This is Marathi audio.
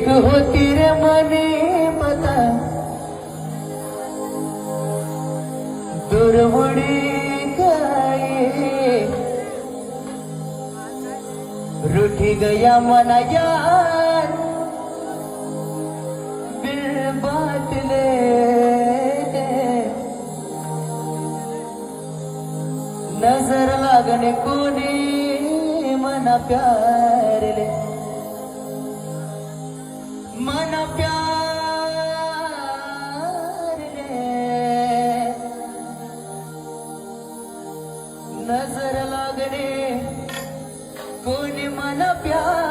एक होती रे मने मता दुर्मुडी गाये रूठी गया मना यार बिल बाटले नजर लागने कोणी मना प्यार ले मना प्यार ले नजर लागने कोणी मना प्यार